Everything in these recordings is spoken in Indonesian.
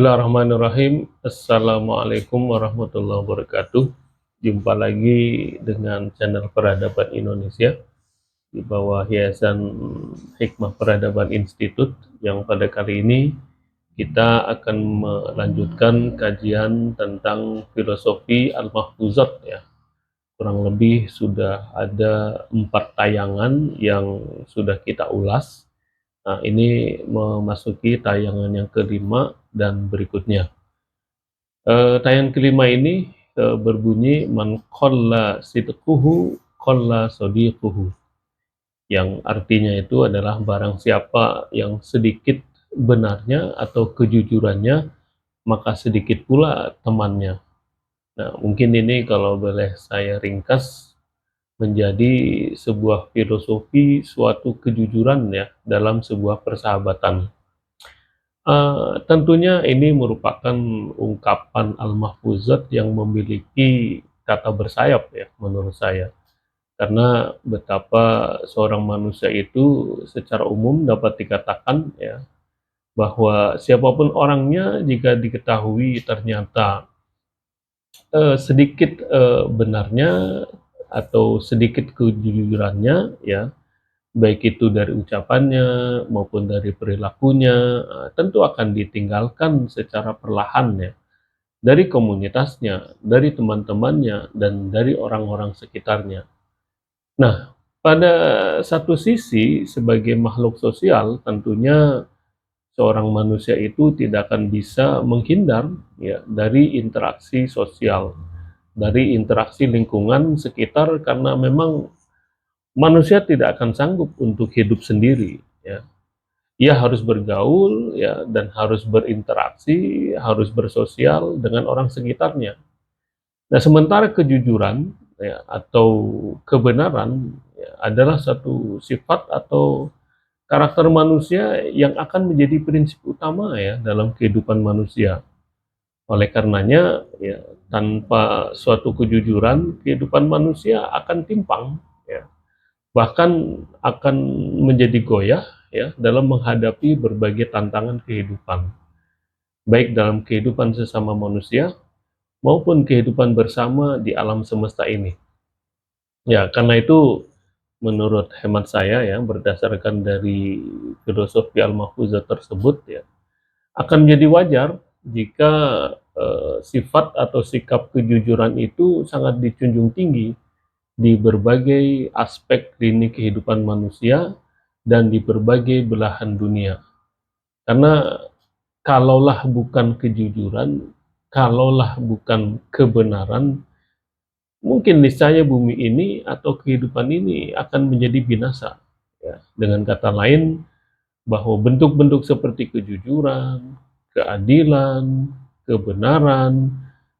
Bismillahirrahmanirrahim. Assalamualaikum warahmatullahi wabarakatuh. Jumpa lagi dengan channel Peradaban Indonesia di bawah Yayasan Hikmah Peradaban Institute, yang pada kali ini kita akan melanjutkan kajian tentang filosofi Al-Mahfuzat ya. Kurang lebih sudah ada 4 tayangan yang sudah kita ulas. Nah, ini memasuki tayangan yang kelima dan berikutnya. Tayangan kelima ini berbunyi man qalla sidquhu qalla sadiquhu, yang artinya itu adalah barang siapa yang sedikit benarnya atau kejujurannya, maka sedikit pula temannya. Nah, mungkin ini kalau boleh saya ringkas menjadi sebuah filosofi suatu kejujuran ya dalam sebuah persahabatan. Tentunya ini merupakan ungkapan Al-Mahfuzat yang memiliki kata bersayap ya menurut saya. Karena betapa seorang manusia itu secara umum dapat dikatakan ya, bahwa siapapun orangnya jika diketahui ternyata, sedikit, benarnya atau sedikit kejujurannya ya, baik itu dari ucapannya maupun dari perilakunya, tentu akan ditinggalkan secara perlahan ya, dari komunitasnya, dari teman-temannya, dan dari orang-orang sekitarnya. Nah, pada satu sisi sebagai makhluk sosial tentunya seorang manusia itu tidak akan bisa menghindar ya dari interaksi sosial, dari interaksi lingkungan sekitar, karena memang manusia tidak akan sanggup untuk hidup sendiri ya. Ia harus bergaul ya dan harus berinteraksi, harus bersosial dengan orang sekitarnya. Nah, sementara kejujuran ya atau kebenaran ya, adalah satu sifat atau karakter manusia yang akan menjadi prinsip utama ya dalam kehidupan manusia. Oleh karenanya ya, tanpa suatu kejujuran kehidupan manusia akan timpang ya. Bahkan akan menjadi goyah ya dalam menghadapi berbagai tantangan kehidupan, baik dalam kehidupan sesama manusia maupun kehidupan bersama di alam semesta ini. Ya, karena itu menurut hemat saya ya, berdasarkan dari filosofi Al-Mahfuzat tersebut ya, akan menjadi wajar jika sifat atau sikap kejujuran itu sangat dijunjung tinggi di berbagai aspek lini kehidupan manusia dan di berbagai belahan dunia. Karena kalaulah bukan kejujuran, kalaulah bukan kebenaran, mungkin niscaya bumi ini atau kehidupan ini akan menjadi binasa. Ya. Dengan kata lain, bahwa bentuk-bentuk seperti kejujuran, keadilan, kebenaran,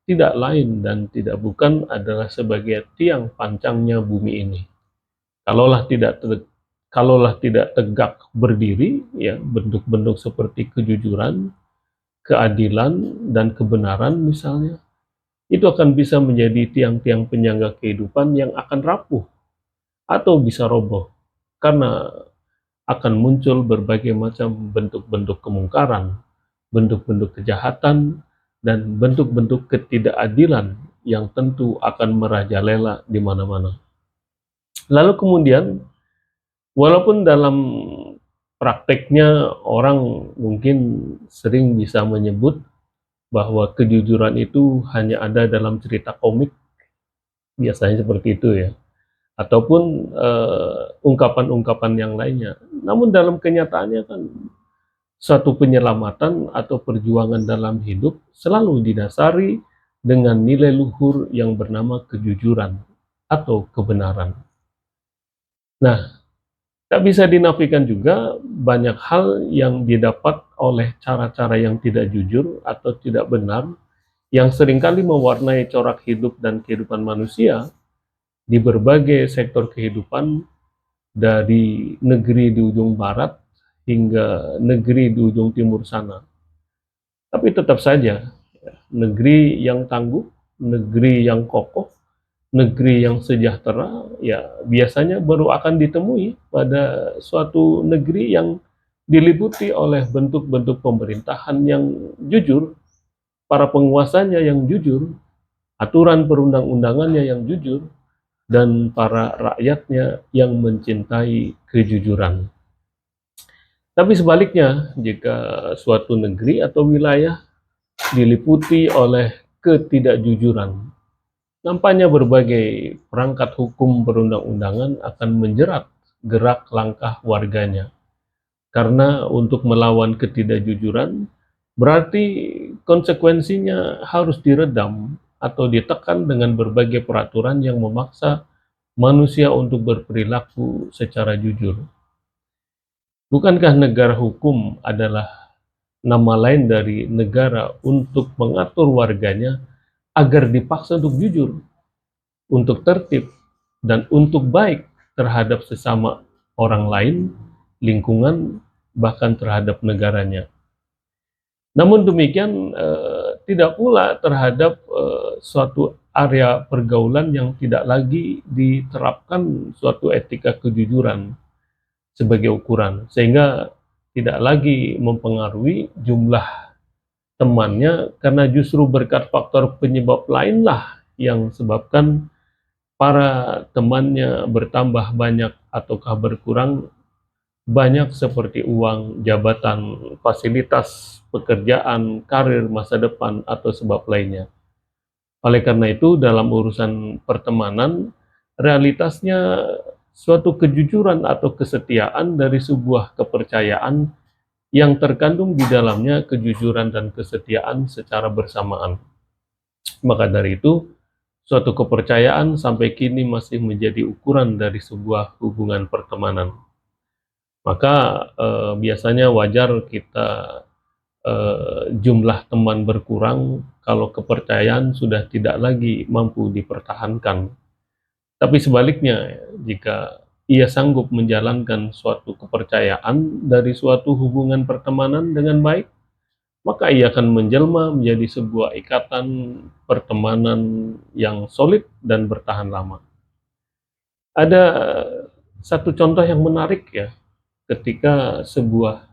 tidak lain dan tidak bukan adalah sebagai tiang pancangnya bumi ini. Kalaulah tidak tegak berdiri, ya bentuk-bentuk seperti kejujuran, keadilan, dan kebenaran misalnya, itu akan bisa menjadi tiang-tiang penyangga kehidupan yang akan rapuh atau bisa roboh, karena akan muncul berbagai macam bentuk-bentuk kemungkaran, bentuk-bentuk kejahatan, dan bentuk-bentuk ketidakadilan yang tentu akan merajalela di mana-mana. Lalu kemudian, walaupun dalam prakteknya orang mungkin sering bisa menyebut bahwa kejujuran itu hanya ada dalam cerita komik, biasanya seperti itu ya, ataupun ungkapan-ungkapan yang lainnya. Namun dalam kenyataannya kan suatu penyelamatan atau perjuangan dalam hidup selalu didasari dengan nilai luhur yang bernama kejujuran atau kebenaran. Nah, tak bisa dinafikan juga banyak hal yang didapat oleh cara-cara yang tidak jujur atau tidak benar yang seringkali mewarnai corak hidup dan kehidupan manusia di berbagai sektor kehidupan, dari negeri di ujung barat hingga negeri di ujung timur sana. Tapi tetap saja, negeri yang tangguh, negeri yang kokoh, negeri yang sejahtera, ya biasanya baru akan ditemui pada suatu negeri yang diliputi oleh bentuk-bentuk pemerintahan yang jujur, para penguasanya yang jujur, aturan perundang-undangannya yang jujur, dan para rakyatnya yang mencintai kejujuran. Tapi sebaliknya, jika suatu negeri atau wilayah diliputi oleh ketidakjujuran, nampaknya berbagai perangkat hukum perundang-undangan akan menjerat gerak langkah warganya. Karena untuk melawan ketidakjujuran, berarti konsekuensinya harus diredam atau ditekan dengan berbagai peraturan yang memaksa manusia untuk berperilaku secara jujur. Bukankah negara hukum adalah nama lain dari negara untuk mengatur warganya agar dipaksa untuk jujur, untuk tertib, dan untuk baik terhadap sesama orang lain, lingkungan, bahkan terhadap negaranya. Namun demikian tidak pula terhadap suatu area pergaulan yang tidak lagi diterapkan suatu etika kejujuran sebagai ukuran, sehingga tidak lagi mempengaruhi jumlah temannya karena justru berkat faktor penyebab lainlah yang sebabkan para temannya bertambah banyak ataukah berkurang banyak seperti uang, jabatan, fasilitas, pekerjaan, karir, masa depan, atau sebab lainnya. Oleh karena itu, dalam urusan pertemanan, realitasnya suatu kejujuran atau kesetiaan dari sebuah kepercayaan yang terkandung di dalamnya kejujuran dan kesetiaan secara bersamaan. Maka dari itu, suatu kepercayaan sampai kini masih menjadi ukuran dari sebuah hubungan pertemanan. Maka biasanya wajar kita jumlah teman berkurang kalau kepercayaan sudah tidak lagi mampu dipertahankan. Tapi sebaliknya, jika ia sanggup menjalankan suatu kepercayaan dari suatu hubungan pertemanan dengan baik, maka ia akan menjelma menjadi sebuah ikatan pertemanan yang solid dan bertahan lama. Ada satu contoh yang menarik ya, ketika sebuah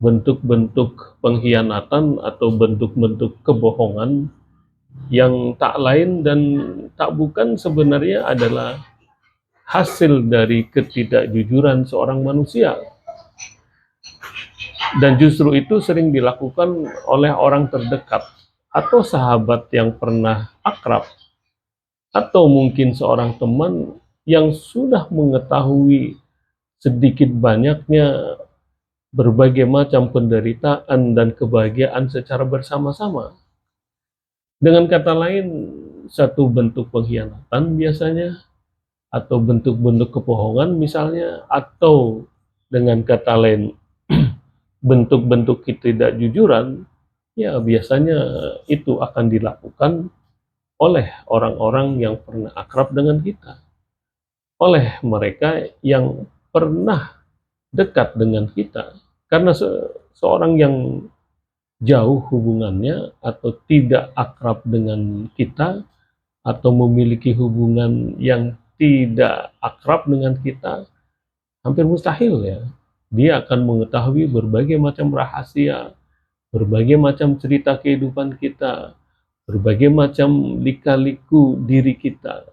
bentuk-bentuk pengkhianatan atau bentuk-bentuk kebohongan yang tak lain dan tak bukan sebenarnya adalah hasil dari ketidakjujuran seorang manusia, dan justru itu sering dilakukan oleh orang terdekat atau sahabat yang pernah akrab atau mungkin seorang teman yang sudah mengetahui sedikit banyaknya berbagai macam penderitaan dan kebahagiaan secara bersama-sama. Dengan kata lain, satu bentuk pengkhianatan biasanya, atau bentuk-bentuk kebohongan misalnya, atau dengan kata lain, bentuk-bentuk ketidakjujuran, ya biasanya itu akan dilakukan oleh orang-orang yang pernah akrab dengan kita, oleh mereka yang pernah dekat dengan kita. Karena seorang yang jauh hubungannya atau tidak akrab dengan kita atau memiliki hubungan yang tidak akrab dengan kita, hampir mustahil ya dia akan mengetahui berbagai macam rahasia, berbagai macam cerita kehidupan kita, berbagai macam lika-liku diri kita.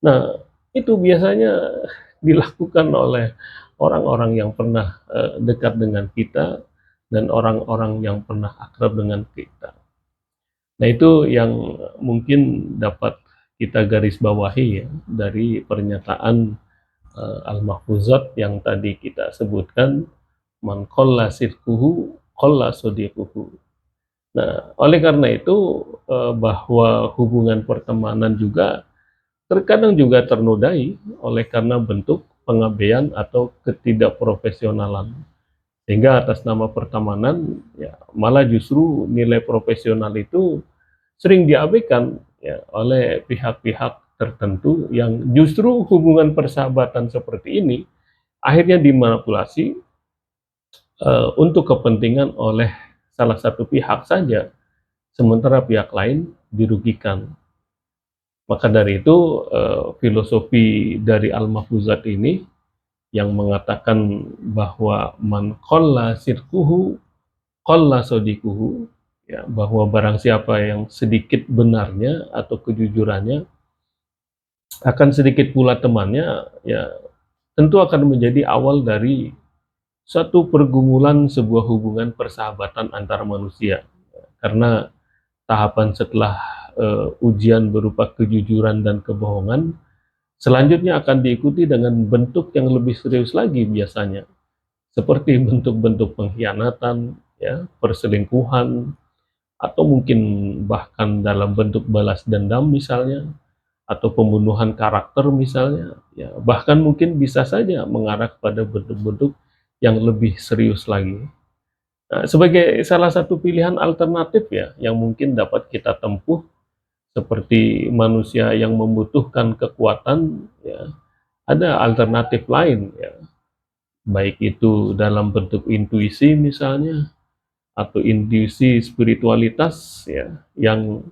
Nah, itu biasanya dilakukan oleh orang-orang yang pernah dekat dengan kita dan orang-orang yang pernah akrab dengan kita. Nah, itu yang mungkin dapat kita garis bawahi ya dari pernyataan al-mahfuzat yang tadi kita sebutkan, man qalla sidquhu qalla sadiquhu. Nah, oleh karena itu bahwa hubungan pertemanan juga terkadang juga ternodai oleh karena bentuk pengabaian atau ketidakprofesionalan. Sehingga atas nama pertemanan, ya malah justru nilai profesional itu sering diabaikan ya oleh pihak-pihak tertentu yang justru hubungan persahabatan seperti ini akhirnya dimanipulasi untuk kepentingan oleh salah satu pihak saja, sementara pihak lain dirugikan. Maka dari itu filosofi dari al-mahfuzat ini yang mengatakan bahwa man qalla sidquhu qalla sadiquhu, ya, bahwa barang siapa yang sedikit benarnya atau kejujurannya, akan sedikit pula temannya, ya tentu akan menjadi awal dari satu pergumulan sebuah hubungan persahabatan antara manusia. Karena tahapan setelah, ujian berupa kejujuran dan kebohongan, selanjutnya akan diikuti dengan bentuk yang lebih serius lagi biasanya, seperti bentuk-bentuk pengkhianatan, ya, perselingkuhan, atau mungkin bahkan dalam bentuk balas dendam misalnya, atau pembunuhan karakter misalnya, ya, bahkan mungkin bisa saja mengarah pada bentuk-bentuk yang lebih serius lagi. Nah, sebagai salah satu pilihan alternatif ya, yang mungkin dapat kita tempuh seperti manusia yang membutuhkan kekuatan, ya, ada alternatif lain ya, baik itu dalam bentuk intuisi misalnya, atau intuisi spiritualitas ya, yang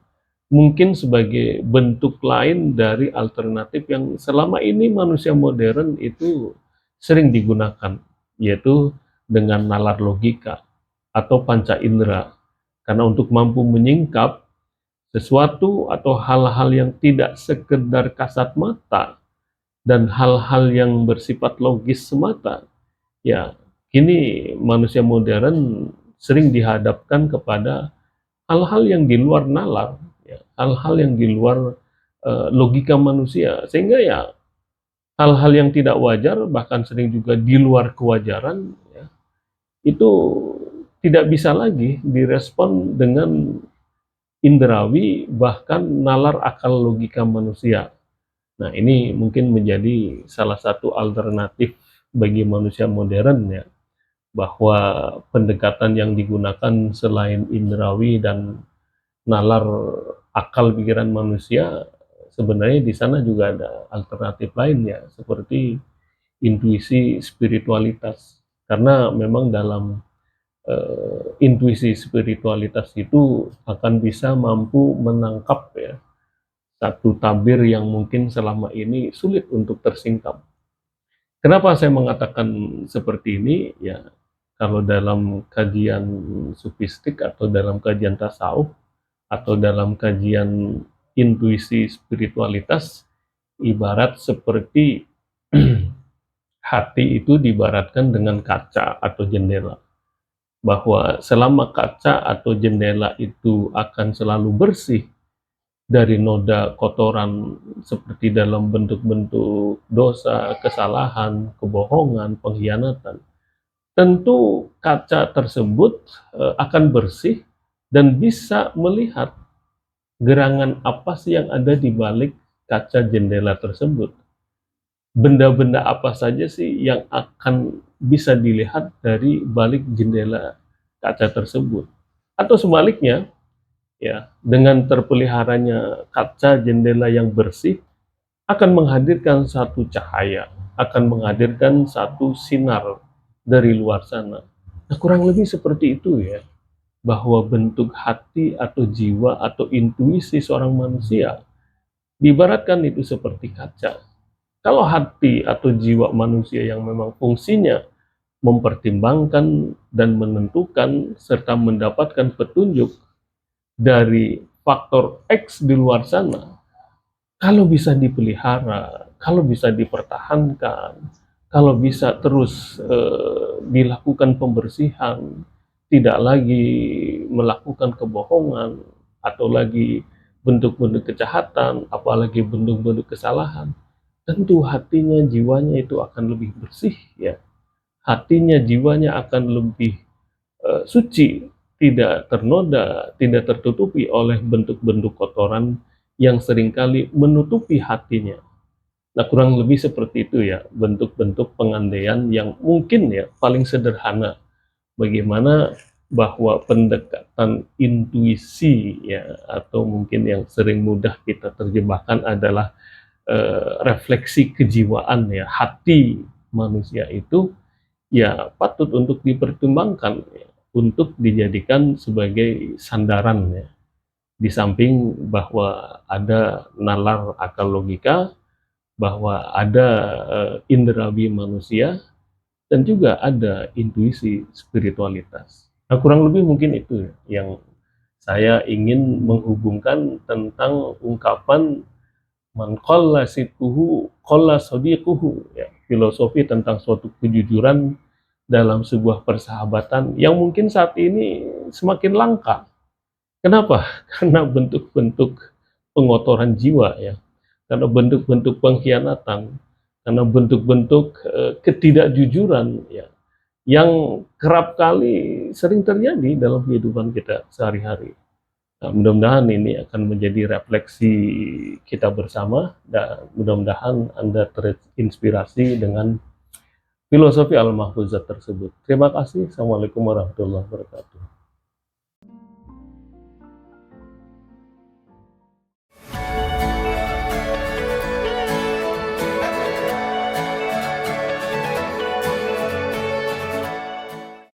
mungkin sebagai bentuk lain dari alternatif yang selama ini manusia modern itu sering digunakan, yaitu dengan nalar logika atau panca indera. Karena untuk mampu menyingkap sesuatu atau hal-hal yang tidak sekedar kasat mata dan hal-hal yang bersifat logis semata, ya kini manusia modern sering dihadapkan kepada hal-hal yang di luar nalar, ya, hal-hal yang di luar logika manusia, sehingga ya hal-hal yang tidak wajar bahkan sering juga di luar kewajaran, ya, itu tidak bisa lagi direspon dengan indrawi bahkan nalar akal logika manusia. Nah, ini mungkin menjadi salah satu alternatif bagi manusia modern ya, bahwa pendekatan yang digunakan selain indrawi dan nalar akal pikiran manusia, sebenarnya di sana juga ada alternatif lain ya, seperti intuisi spiritualitas. Karena memang dalam intuisi spiritualitas itu akan bisa mampu menangkap ya satu tabir yang mungkin selama ini sulit untuk tersingkap. Kenapa saya mengatakan seperti ini? Ya, kalau dalam kajian sufistik atau dalam kajian tasawuf atau dalam kajian intuisi spiritualitas, ibarat seperti hati itu diibaratkan dengan kaca atau jendela. Bahwa selama kaca atau jendela itu akan selalu bersih dari noda kotoran seperti dalam bentuk-bentuk dosa, kesalahan, kebohongan, pengkhianatan, tentu kaca tersebut akan bersih dan bisa melihat gerangan apa sih yang ada di balik kaca jendela tersebut. Benda-benda apa saja sih yang akan bisa dilihat dari balik jendela kaca tersebut. Atau sebaliknya, ya, dengan terpeliharanya kaca jendela yang bersih akan menghadirkan satu cahaya, akan menghadirkan satu sinar dari luar sana. Nah, kurang lebih seperti itu ya, bahwa bentuk hati atau jiwa atau intuisi seorang manusia diibaratkan itu seperti kaca. Kalau hati atau jiwa manusia yang memang fungsinya mempertimbangkan dan menentukan serta mendapatkan petunjuk dari faktor X di luar sana, kalau bisa dipelihara, kalau bisa dipertahankan, kalau bisa terus dilakukan pembersihan, tidak lagi melakukan kebohongan atau lagi bentuk-bentuk kejahatan, apalagi bentuk-bentuk kesalahan, tentu hatinya, jiwanya itu akan lebih bersih ya. Hatinya, jiwanya akan lebih suci, tidak ternoda, tidak tertutupi oleh bentuk-bentuk kotoran yang seringkali menutupi hatinya. Nah, kurang lebih seperti itu ya, bentuk-bentuk pengandaian yang mungkin ya paling sederhana. Bagaimana bahwa pendekatan intuisi ya, atau mungkin yang sering mudah kita terjemahkan adalah refleksi kejiwaan ya, hati manusia itu ya patut untuk dipertimbangkan ya, untuk dijadikan sebagai sandaran ya. Di samping bahwa ada nalar akal logika, bahwa ada indrawi manusia dan juga ada intuisi spiritualitas. Nah, kurang lebih mungkin itu yang saya ingin menghubungkan tentang ungkapan man qalla sidquhu qalla sadiquhu, ya, filosofi tentang suatu kejujuran dalam sebuah persahabatan yang mungkin saat ini semakin langka. Kenapa? Karena bentuk-bentuk pengotoran jiwa, ya, karena bentuk-bentuk pengkhianatan, karena bentuk-bentuk ketidakjujuran, ya, yang kerap kali sering terjadi dalam kehidupan kita sehari-hari. Nah, mudah-mudahan ini akan menjadi refleksi kita bersama dan mudah-mudahan Anda terinspirasi dengan filosofi Al-Mahfuzat tersebut. Terima kasih. Assalamualaikum warahmatullahi wabarakatuh.